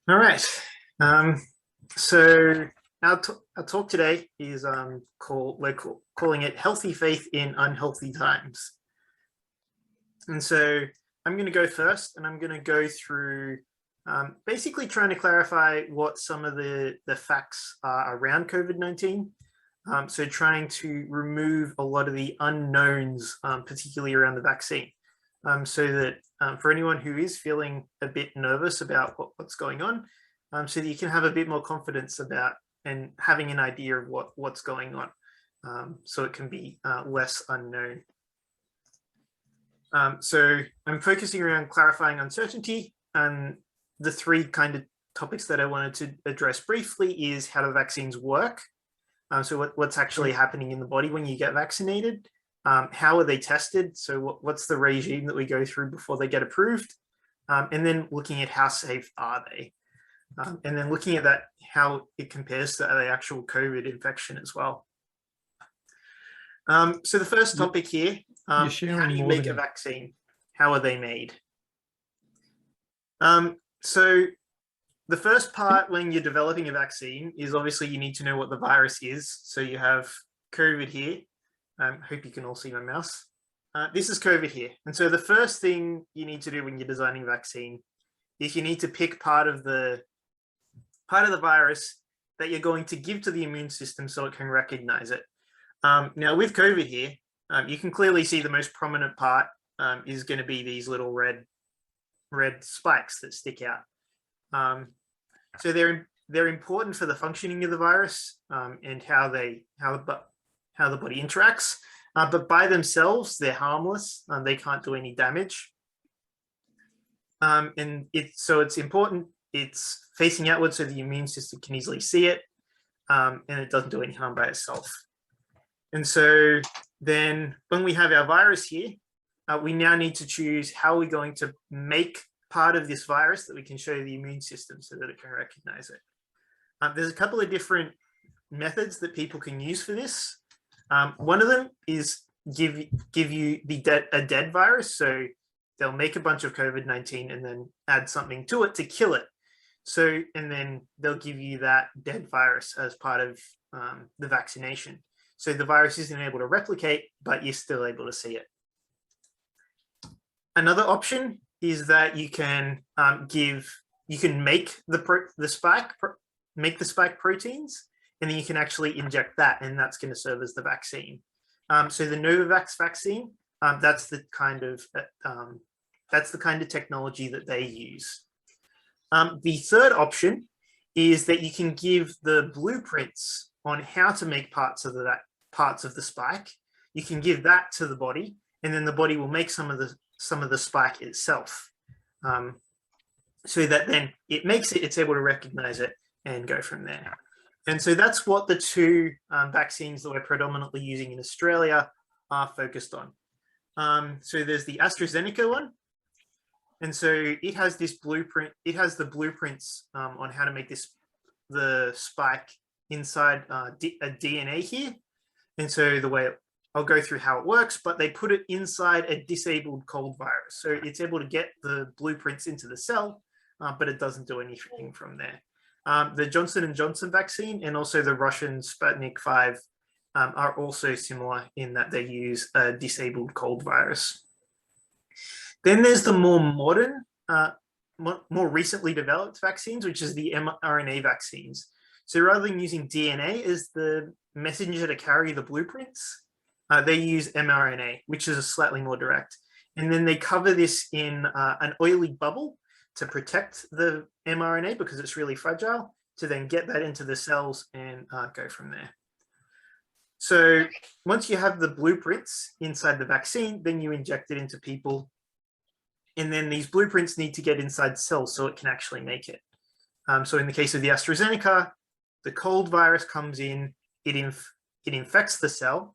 All right. Um, so our talk today is calling it "Healthy Faith in Unhealthy Times." And so I'm going to go first, and I'm going to go through basically trying to clarify what some of the facts are around COVID-19. So trying to remove a lot of the unknowns, particularly around the vaccine, so that for anyone who is feeling a bit nervous about what's going on, so that you can have a bit more confidence about and having an idea of what's going on, so it can be less unknown. So I'm focusing around clarifying uncertainty, and the three kind of topics that I wanted to address briefly is how do vaccines work, so what's actually happening in the body when you get vaccinated, how are they tested, so what's the regime that we go through before they get approved, and then looking at how safe are they, and then looking at that, how it compares to the actual COVID infection as well. So the first topic here, how do you make a vaccine? How are they made? So the first part when you're developing a vaccine is obviously you need to know what the virus is. So you have COVID here. Hope you can all see my mouse. This is COVID here. And so the first thing you need to do when you're designing a vaccine is you need to pick part of the virus that you're going to give to the immune system so it can recognize it. Now with COVID here, you can clearly see the most prominent part is going to be these little red spikes that stick out. So they're important for the functioning of the virus and how the body interacts, but by themselves they're harmless. They can't do any damage, and it's important. It's facing outward so the immune system can easily see it, and it doesn't do any harm by itself. And so then when we have our virus here, we now need to choose how we're going to make part of this virus that we can show the immune system so that it can recognize it. There's a couple of different methods that people can use for this. One of them is give you a dead virus. So they'll make a bunch of COVID-19 and then add something to it to kill it. So, and then they'll give you that dead virus as part of the vaccination. So the virus isn't able to replicate, but you're still able to see it. Another option is that you can make the spike proteins, and then you can actually inject that, and that's going to serve as the vaccine. So the Novavax vaccine, that's the kind of technology that they use. The third option is that you can give the blueprints on how to make parts of the spike. You can give that to the body, and then the body will make some of the spike itself, so that then it makes it, it's able to recognize it and go from there. And so that's what the two vaccines that we're predominantly using in Australia are focused on. So there's the AstraZeneca one, and so it has this blueprint. It has the blueprints on how to make the spike inside a DNA here. And so the way I'll go through how it works, but they put it inside a disabled cold virus. So it's able to get the blueprints into the cell, but it doesn't do anything from there. The Johnson & Johnson vaccine and also the Russian Sputnik 5 are also similar in that they use a disabled cold virus. Then there's the more modern, more recently developed vaccines, which is the mRNA vaccines. So rather than using DNA as the messenger to carry the blueprints, they use mRNA, which is slightly more direct. And then they cover this in an oily bubble to protect the mRNA because it's really fragile, to then get that into the cells and go from there. So once you have the blueprints inside the vaccine, then you inject it into people. And then these blueprints need to get inside cells so it can actually make it. So in the case of the AstraZeneca, the cold virus comes in, it infects the cell,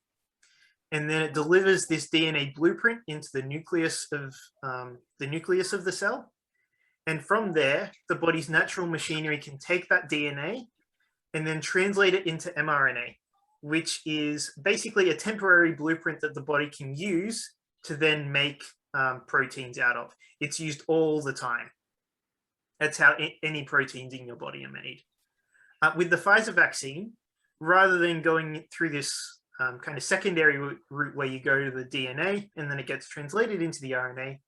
and then it delivers this DNA blueprint into the nucleus of the cell. And from there, the body's natural machinery can take that DNA and then translate it into mRNA, which is basically a temporary blueprint that the body can use to then make proteins out of. It's used all the time. That's how any proteins in your body are made. With the Pfizer vaccine, rather than going through this kind of secondary route where you go to the DNA and then it gets translated into the RNA,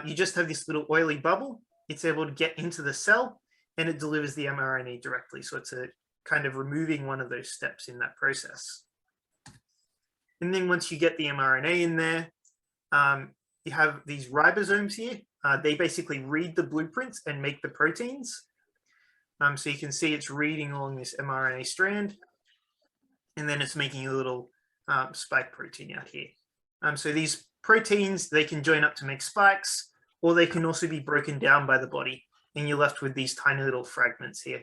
you just have this little oily bubble. It's able to get into the cell and it delivers the mRNA directly. So it's a kind of removing one of those steps in that process. And then once you get the mRNA in there, you have these ribosomes here. They basically read the blueprints and make the proteins. So you can see it's reading along this mRNA strand, and then it's making a little spike protein out here. So these proteins, they can join up to make spikes, or they can also be broken down by the body, and you're left with these tiny little fragments here.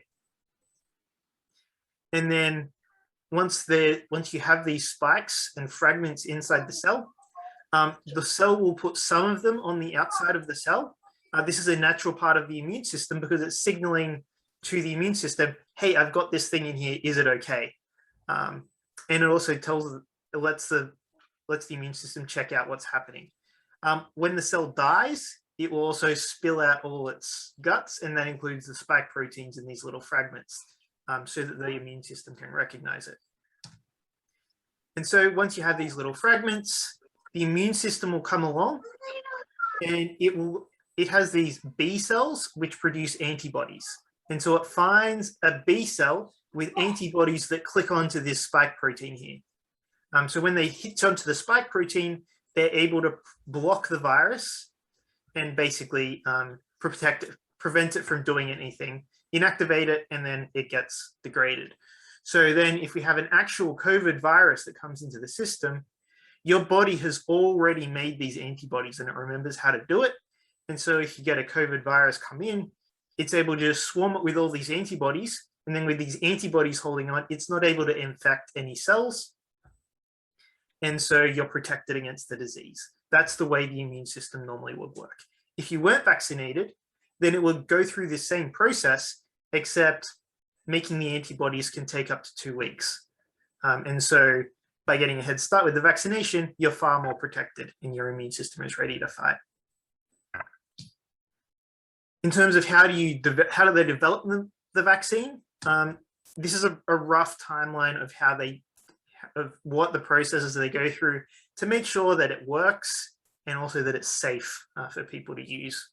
And then once you have these spikes and fragments inside the cell will put some of them on the outside of the cell. This is a natural part of the immune system because it's signaling to the immune system, hey, I've got this thing in here, is it okay? And it also lets the immune system check out what's happening. When the cell dies, it will also spill out all its guts, and that includes the spike proteins in these little fragments, so that the immune system can recognize it. And so once you have these little fragments, the immune system will come along, and it has these B cells which produce antibodies. And so it finds a B cell with antibodies that click onto this spike protein here. So when they hit onto the spike protein, they're able to block the virus and basically prevent it from doing anything, inactivate it, and then it gets degraded. So then if we have an actual COVID virus that comes into the system, your body has already made these antibodies and it remembers how to do it. And so if you get a COVID virus come in, it's able to just swarm it with all these antibodies. And then with these antibodies holding on, it's not able to infect any cells. And so you're protected against the disease. That's the way the immune system normally would work. If you weren't vaccinated, then it would go through this same process, except making the antibodies can take up to 2 weeks. And so by getting a head start with the vaccination, you're far more protected and your immune system is ready to fight. In terms of how do they develop the vaccine, this is a rough timeline of what the processes they go through to make sure that it works and also that it's safe for people to use.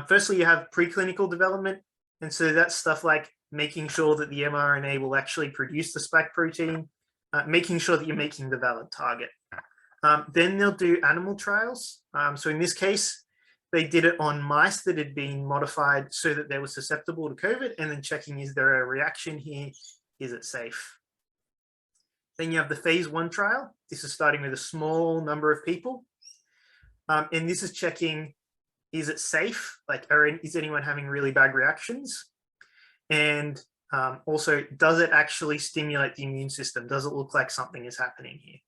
Firstly, you have preclinical development. And so that's stuff like making sure that the mRNA will actually produce the spike protein, making sure that you're making the valid target. Then they'll do animal trials. So in this case, they did it on mice that had been modified so that they were susceptible to COVID, and then checking, is there a reaction here? Is it safe? Then you have the phase 1 trial. This is starting with a small number of people. And this is checking, is it safe? Like, is anyone having really bad reactions? And also, does it actually stimulate the immune system? Does it look like something is happening here?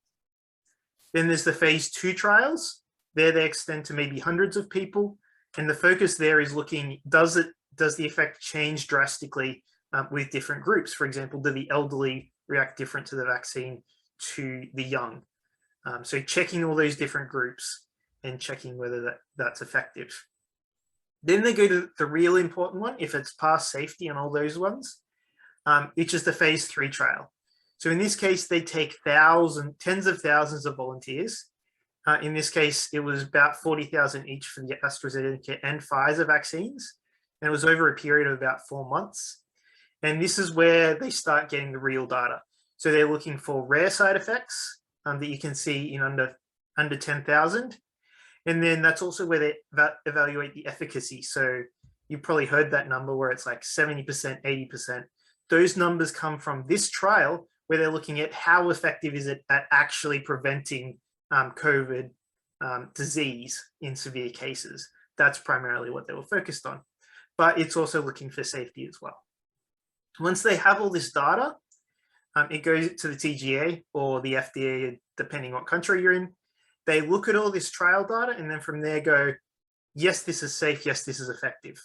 Then there's the phase 2 trials. There they extend to maybe hundreds of people. And the focus there is looking, does the effect change drastically with different groups? For example, do the elderly react different to the vaccine to the young? So checking all those different groups and checking whether that's effective. Then they go to the real important one, if it's past safety and all those ones, which is the phase 3 trial. So in this case, they take tens of thousands of volunteers. In this case, it was about 40,000 each for the AstraZeneca and Pfizer vaccines. And it was over a period of about 4 months. And this is where they start getting the real data. So they're looking for rare side effects that you can see in under 10,000. And then that's also where they evaluate the efficacy. So you've probably heard that number where it's like 70%, 80%. Those numbers come from this trial where they're looking at how effective is it at actually preventing COVID disease in severe cases. That's primarily what they were focused on. But it's also looking for safety as well. Once they have all this data, it goes to the TGA or the FDA, depending what country you're in. They look at all this trial data and then from there go, yes, this is safe, yes, this is effective.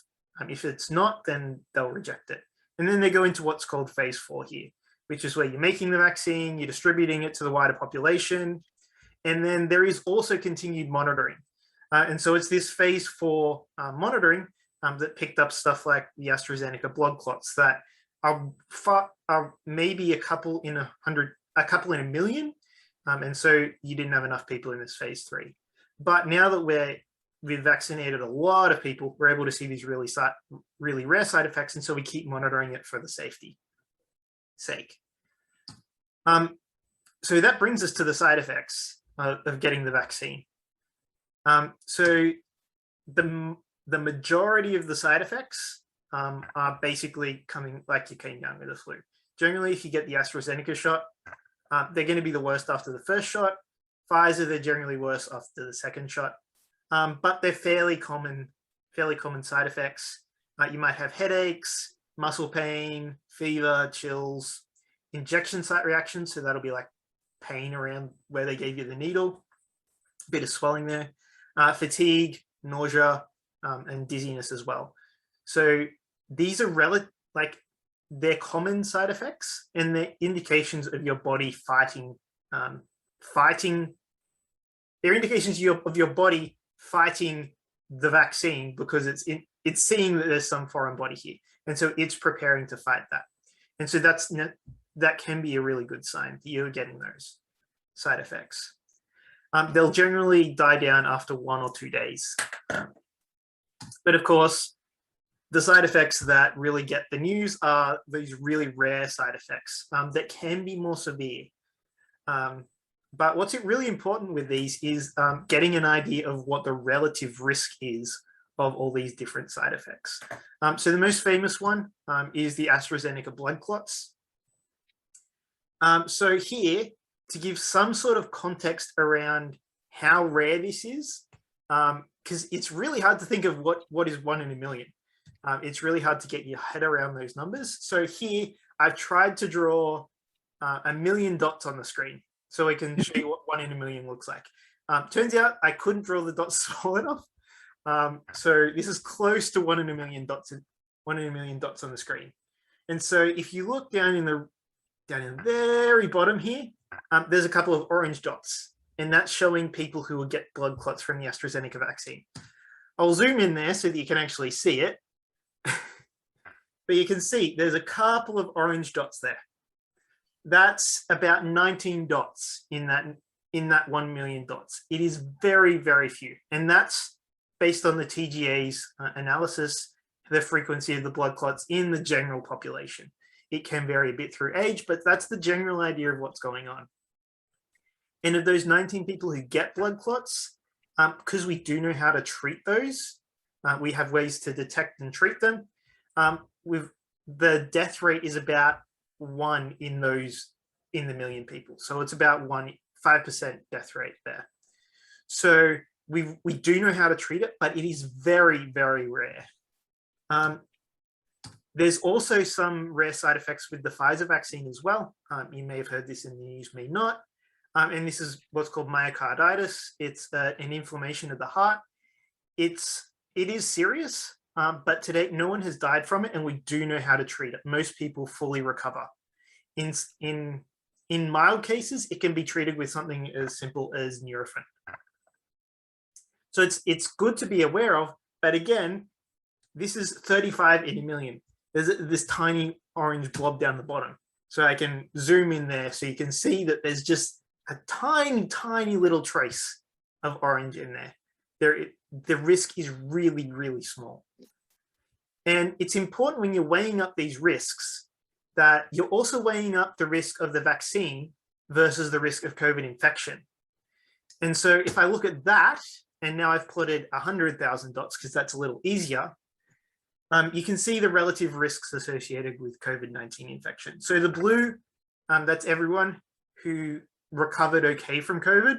If it's not, then they'll reject it. And then they go into what's called phase 4 here, which is where you're making the vaccine, you're distributing it to the wider population. And then there is also continued monitoring. And so it's this phase 4 monitoring that picked up stuff like the AstraZeneca blood clots that are maybe a couple in a million. And so you didn't have enough people in this phase 3. But now that we've vaccinated a lot of people, we're able to see these really rare side effects. And so we keep monitoring it for the safety sake. So that brings us to the side effects of getting the vaccine. So the majority of the side effects are basically coming like you came down with the flu. Generally, if you get the AstraZeneca shot, they're going to be the worst after the first shot. Pfizer, they're generally worse after the second shot. But they're fairly common side effects. You might have headaches, muscle pain, fever, chills, injection site reactions. So that'll be like pain around where they gave you the needle, a bit of swelling there, fatigue, nausea, and dizziness as well. So these are they're common side effects, and they're indications of your body fighting. They're indications of your body fighting the vaccine because it's seeing that there's some foreign body here, and so it's preparing to fight that. And so that can be a really good sign that you're getting those side effects. They'll generally die down after 1 or 2 days. But of course, the side effects that really get the news are these really rare side effects that can be more severe. But what's really important with these is getting an idea of what the relative risk is of all these different side effects. So the most famous one is the AstraZeneca blood clots. So here, to give some sort of context around how rare this is, because it's really hard to think of what is 1 in a million. It's really hard to get your head around those numbers. So here, I've tried to draw 1 million dots on the screen so I can show you what 1 in a million looks like. Turns out I couldn't draw the dots small enough. So this is close to 1 in a million dots, 1 in a million dots on the screen. And so if you look down in the very bottom here, there's a couple of orange dots, and that's showing people who will get blood clots from the AstraZeneca vaccine. I'll zoom in there so that you can actually see it. But you can see there's a couple of orange dots there. That's about 19 dots in that 1 million dots. It is very, very few. And that's based on the TGA's analysis, the frequency of the blood clots in the general population. It can vary a bit through age, but that's the general idea of what's going on. And of those 19 people who get blood clots, because we do know how to treat those, we have ways to detect and treat them. The death rate is about 1 in the million people. So it's about 5% death rate there. So we do know how to treat it, but it is very, very rare. There's also some rare side effects with the Pfizer vaccine as well. You may have heard this in the news, may not. And this is what's called myocarditis. It's an inflammation of the heart. It is serious, but to date, no one has died from it, and we do know how to treat it. Most people fully recover. In mild cases, it can be treated with something as simple as Nurofen. So it's good to be aware of, but again, this is 35 in a million. There's this tiny orange blob down the bottom. So I can zoom in there so you can see that there's just a tiny, tiny little trace of orange in there. The risk is really, really small. And it's important when you're weighing up these risks that you're also weighing up the risk of the vaccine versus the risk of COVID infection. And so if I look at that, and now I've plotted 100,000 dots because that's a little easier, you can see the relative risks associated with COVID-19 infection. So the blue, that's everyone who recovered okay from COVID.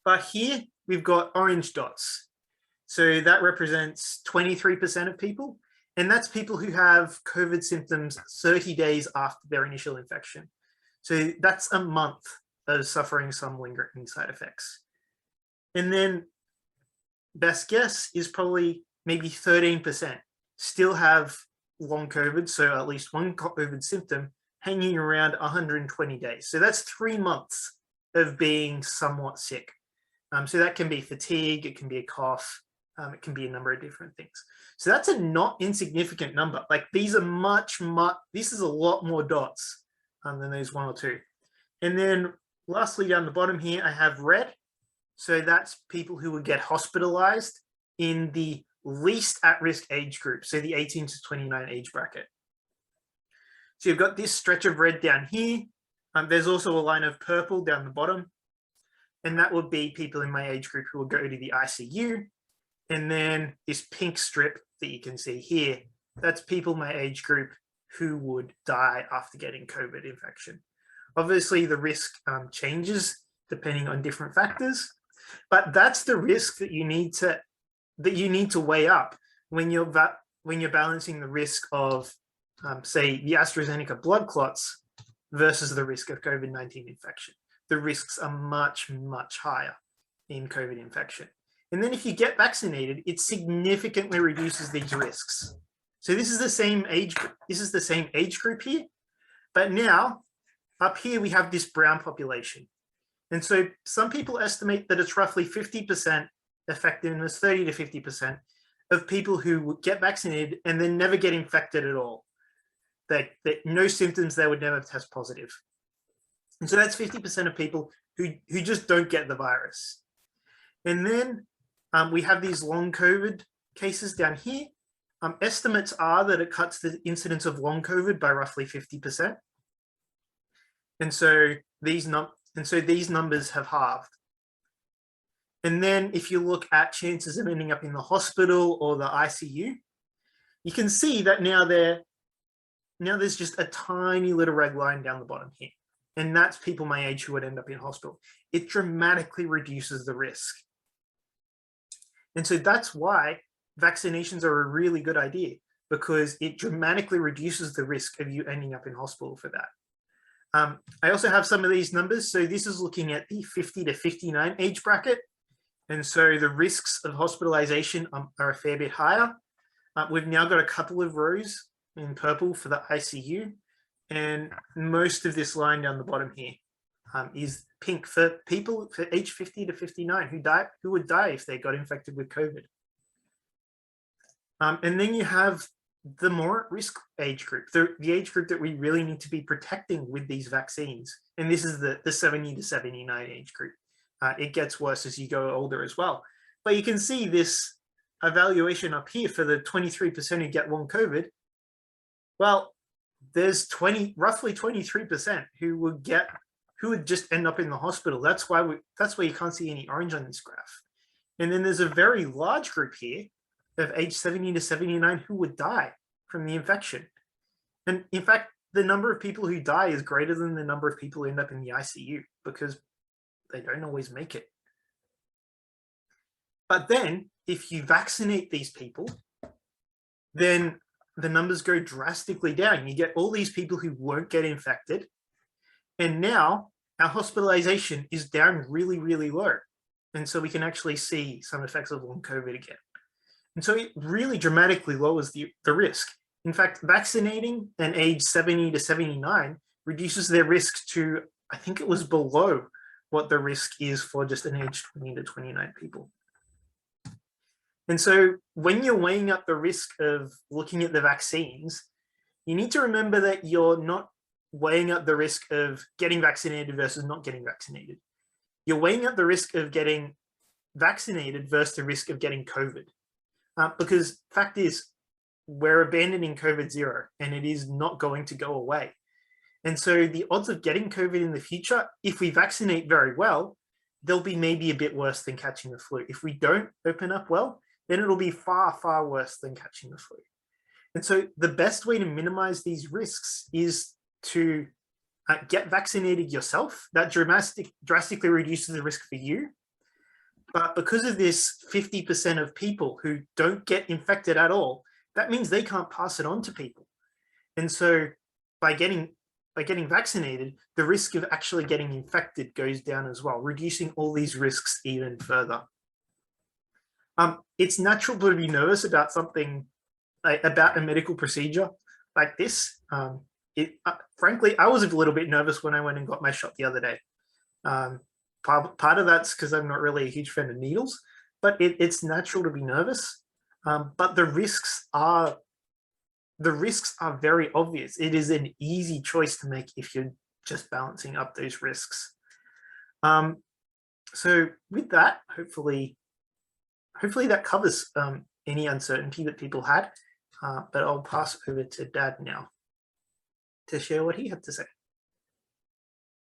But here we've got orange dots. So that represents 23% of people. And that's people who have COVID symptoms 30 days after their initial infection. So that's a month of suffering some lingering side effects. And then best guess is probably maybe 13% still have long COVID, so at least one COVID symptom hanging around 120 days. So that's 3 months of being somewhat sick. So that can be fatigue, it can be a cough, It can be a number of different things. So that's a not insignificant number. Like these are this is a lot more dots than those 1 or 2. And then lastly, down the bottom here, I have red. So that's people who would get hospitalized in the least at-risk age group, so the 18 to 29 age bracket. So you've got this stretch of red down here. There's also a line of purple down the bottom, and that would be people in my age group who will go to the ICU. And then this pink strip that you can see here, that's people my age group who would die after getting COVID infection. Obviously, the risk changes depending on different factors, but that's the risk that you need to weigh up when you're balancing the risk of, say, the AstraZeneca blood clots versus the risk of COVID-19 infection. The risks are much, much higher in COVID infection. And then if you get vaccinated, it significantly reduces these risks. So this is the same age group here, but now up here we have this brown population. And so some people estimate that it's roughly 50% effectiveness, 30 to 50% of people who would get vaccinated and then never get infected at all. That no symptoms, they would never test positive. And so that's 50% of people who just don't get the virus. And then we have these long COVID cases down here. Estimates are that it cuts the incidence of long COVID by roughly 50%. And so these numbers have halved. And then if you look at chances of ending up in the hospital or the ICU, you can see that now there's just a tiny little red line down the bottom here. And that's people my age who would end up in hospital. It dramatically reduces the risk. And so that's why vaccinations are a really good idea, because it dramatically reduces the risk of you ending up in hospital for that. I also have some of these numbers. So this is looking at the 50 to 59 age bracket. And so the risks of hospitalization are a fair bit higher. We've now got a couple of rows in purple for the ICU. And most of this line down the bottom here is pink for people for age 50 to 59 who would die if they got infected with COVID. And then you have the more at-risk age group, the age group that we really need to be protecting with these vaccines. And this is the 70 to 79 age group. It gets worse as you go older as well. But you can see this evaluation up here for the 23% who get long COVID. Well, there's roughly 23% who would just end up in the hospital. That's why you can't see any orange on this graph. And then there's a very large group here of age 70 to 79 who would die from the infection. And in fact, the number of people who die is greater than the number of people who end up in the ICU, because they don't always make it. But then if you vaccinate these people, then the numbers go drastically down. You get all these people who won't get infected. And now our hospitalization is down really, really low. And so we can actually see some effects of long COVID again. And so it really dramatically lowers the risk. In fact, vaccinating an age 70 to 79 reduces their risk to, I think it was below what the risk is for just an age 20 to 29 people. And so when you're weighing up the risk of looking at the vaccines, you need to remember that you're not weighing up the risk of getting vaccinated versus not getting vaccinated. You're weighing up the risk of getting vaccinated versus the risk of getting COVID. Because fact is, we're abandoning COVID-0 and it is not going to go away. And so the odds of getting COVID in the future, if we vaccinate very well, they'll be maybe a bit worse than catching the flu. If we don't open up well, then it'll be far, far worse than catching the flu. And so the best way to minimize these risks is to get vaccinated yourself. That drastically reduces the risk for you. But because of this 50% of people who don't get infected at all, that means they can't pass it on to people. And so by getting vaccinated, the risk of actually getting infected goes down as well, reducing all these risks even further. It's natural to be nervous about something about a medical procedure like this. Frankly, I was a little bit nervous when I went and got my shot the other day. Part of that's because I'm not really a huge fan of needles, but it's natural to be nervous. But the risks are very obvious. It is an easy choice to make if you're just balancing up those risks. So with that, hopefully that covers any uncertainty that people had. But I'll pass over to Dad now to share what he had to say.